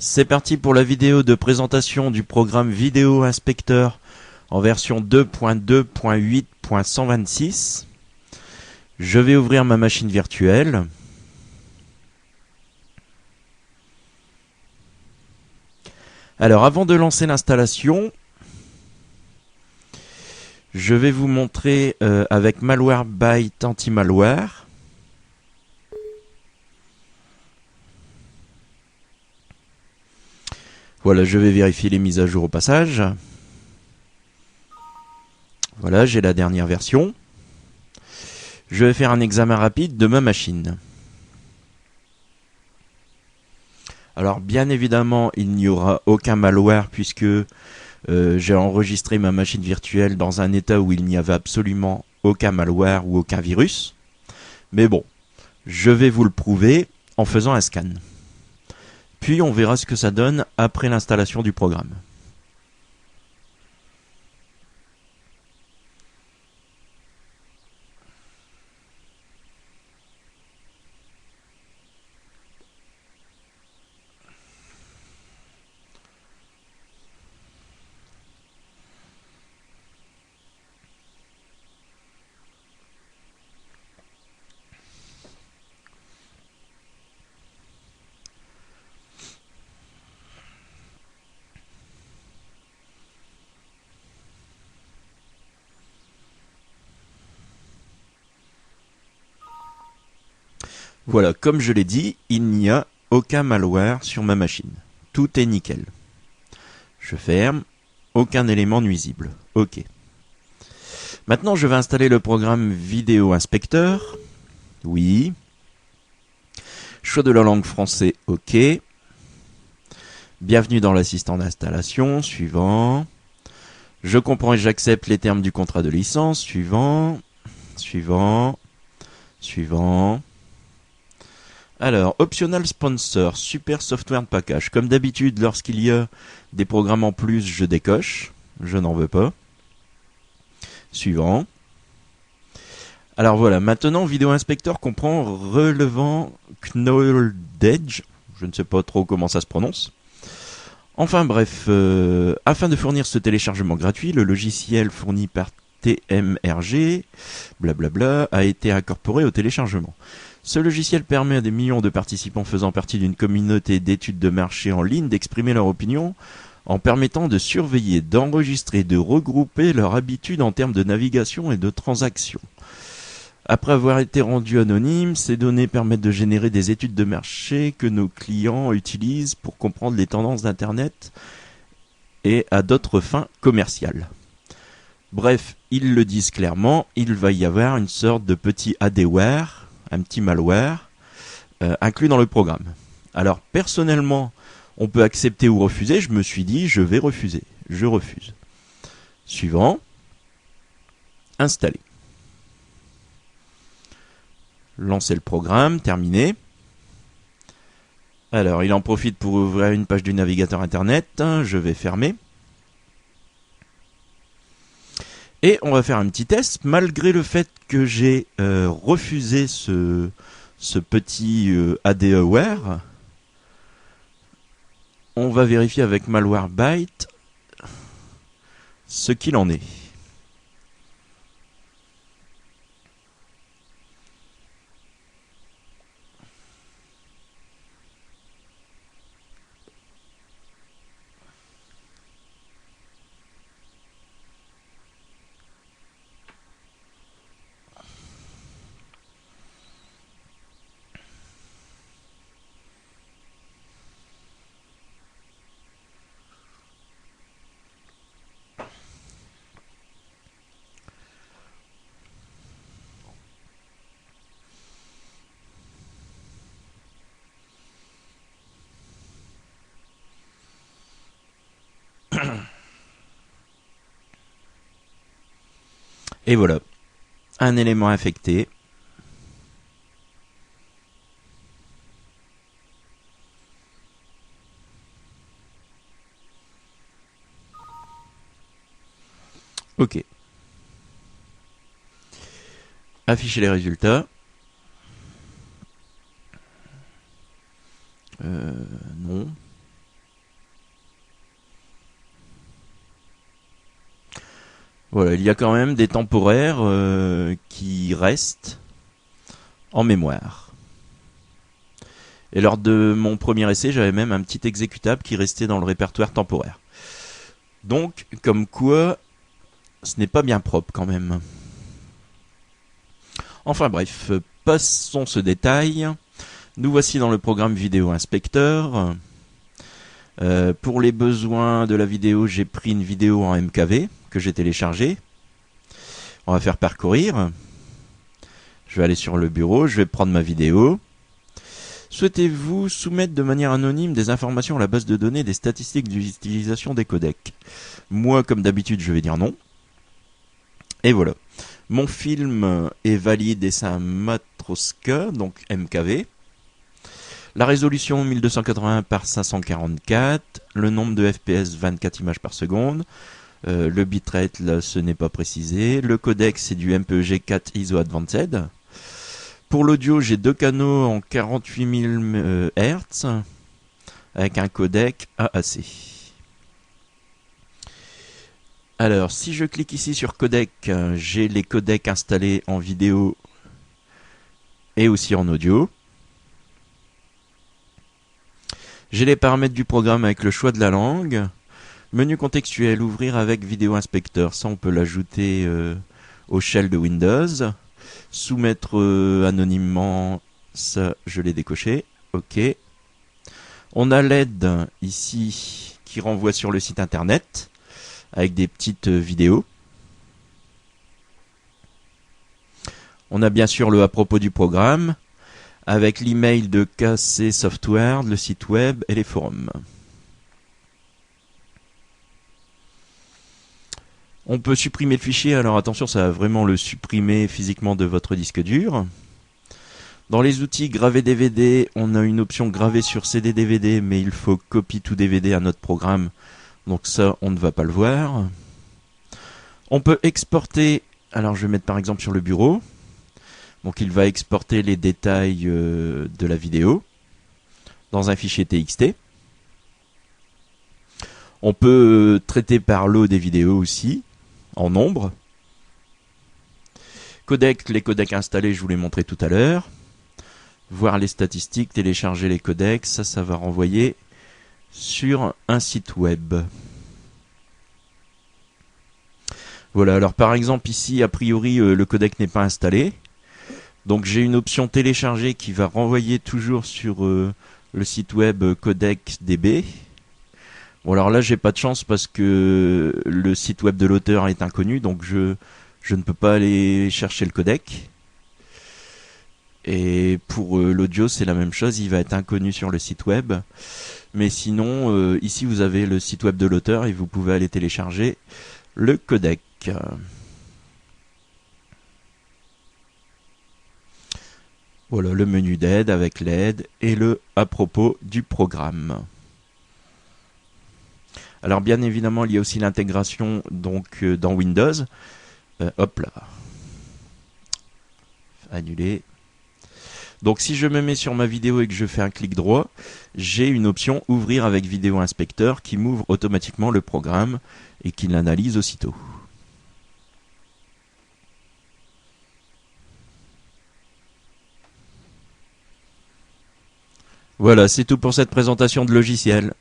C'est parti pour la vidéo de présentation du programme Vidéo Inspecteur en version 2.2.8.126. Je vais ouvrir ma machine virtuelle. Alors avant de lancer l'installation, je vais vous montrer avec Malwarebytes Anti-Malware. Voilà, je vais vérifier les mises à jour au passage. Voilà, j'ai la dernière version. Je vais faire un examen rapide de ma machine. Alors bien évidemment, il n'y aura aucun malware puisque j'ai enregistré ma machine virtuelle dans un état où il n'y avait absolument aucun malware ou aucun virus. Mais bon, je vais vous le prouver en faisant un scan. Puis on verra ce que ça donne après l'installation du programme. Voilà, comme je l'ai dit, il n'y a aucun malware sur ma machine. Tout est nickel. Je ferme. Aucun élément nuisible. OK. Maintenant, je vais installer le programme Vidéo Inspecteur. Oui. Choix de la langue français. OK. Bienvenue dans l'assistant d'installation. Suivant. Je comprends et j'accepte les termes du contrat de licence. Suivant. Suivant. Suivant. Alors, Optional Sponsor, Super Software Package. Comme d'habitude, lorsqu'il y a des programmes en plus, je décoche. Je n'en veux pas. Suivant. Alors voilà, maintenant, Vidéo Inspecteur comprend relevant Knowledge. Je ne sais pas trop comment ça se prononce. Enfin bref, afin de fournir ce téléchargement gratuit, le logiciel fourni par TMRG, blablabla, a été incorporé au téléchargement. Ce logiciel permet à des millions de participants faisant partie d'une communauté d'études de marché en ligne d'exprimer leur opinion en permettant de surveiller, d'enregistrer, de regrouper leurs habitudes en termes de navigation et de transactions. Après avoir été rendus anonymes, ces données permettent de générer des études de marché que nos clients utilisent pour comprendre les tendances d'Internet et à d'autres fins commerciales. Bref, ils le disent clairement, il va y avoir une sorte de petit adware, un petit malware, inclus dans le programme. Alors personnellement, on peut accepter ou refuser. Je me suis dit, je vais refuser. Je refuse. Suivant. Installer. Lancer le programme, terminé. Alors, il en profite pour ouvrir une page du navigateur internet. Je vais fermer. Et on va faire un petit test. Malgré le fait que j'ai refusé ce petit adware, on va vérifier avec Malwarebytes ce qu'il en est. Et voilà, un élément infecté. OK. Afficher les résultats. Non. Voilà, il y a quand même des temporaires qui restent en mémoire. Et lors de mon premier essai, j'avais même un petit exécutable qui restait dans le répertoire temporaire. Donc, comme quoi, ce n'est pas bien propre quand même. Enfin bref, passons ce détail. Nous voici dans le programme Vidéo Inspecteur. Pour les besoins de la vidéo, j'ai pris une vidéo en MKV que j'ai téléchargée. On va faire parcourir. Je vais aller sur le bureau, je vais prendre ma vidéo. Souhaitez-vous soumettre de manière anonyme des informations à la base de données des statistiques d'utilisation des codecs? Moi, comme d'habitude, je vais dire non. Et voilà. Mon film est valide et c'est un Matroska, donc MKV. La résolution 1280 par 544, le nombre de FPS 24 images par seconde, le bitrate là ce n'est pas précisé, le codec c'est du MPEG 4 ISO Advanced. Pour l'audio j'ai deux canaux en 48 000 Hz avec un codec AAC. Alors si je clique ici sur codec, j'ai les codecs installés en vidéo et aussi en audio. J'ai les paramètres du programme avec le choix de la langue. Menu contextuel, ouvrir avec Vidéo Inspecteur. Ça, on peut l'ajouter au shell de Windows. Soumettre anonymement, ça, je l'ai décoché. OK. On a l'aide ici qui renvoie sur le site internet avec des petites vidéos. On a bien sûr le à propos du programme, avec l'email de KC Software, le site web et les forums. On peut supprimer le fichier, alors attention, ça va vraiment le supprimer physiquement de votre disque dur. Dans les outils graver DVD, on a une option graver sur CD DVD, mais il faut copy to DVD à notre programme, donc ça on ne va pas le voir. On peut exporter, alors je vais mettre par exemple sur le bureau. Donc il va exporter les détails de la vidéo dans un fichier TXT. On peut traiter par lot des vidéos aussi, en nombre. Codec, les codecs installés, je vous l'ai montré tout à l'heure. Voir les statistiques, télécharger les codecs, ça va renvoyer sur un site web. Voilà, alors par exemple ici, a priori, le codec n'est pas installé. Donc j'ai une option télécharger qui va renvoyer toujours sur le site web CodecDB. Bon alors là j'ai pas de chance parce que le site web de l'auteur est inconnu, donc je ne peux pas aller chercher le codec. Et pour l'audio c'est la même chose, il va être inconnu sur le site web. Mais sinon ici vous avez le site web de l'auteur et vous pouvez aller télécharger le codec. Voilà le menu d'aide avec l'aide et le à propos du programme. Alors bien évidemment il y a aussi l'intégration donc dans Windows. Hop là. Annuler. Donc si je me mets sur ma vidéo et que je fais un clic droit, j'ai une option ouvrir avec Vidéo Inspecteur qui m'ouvre automatiquement le programme et qui l'analyse aussitôt. Voilà, c'est tout pour cette présentation de logiciel.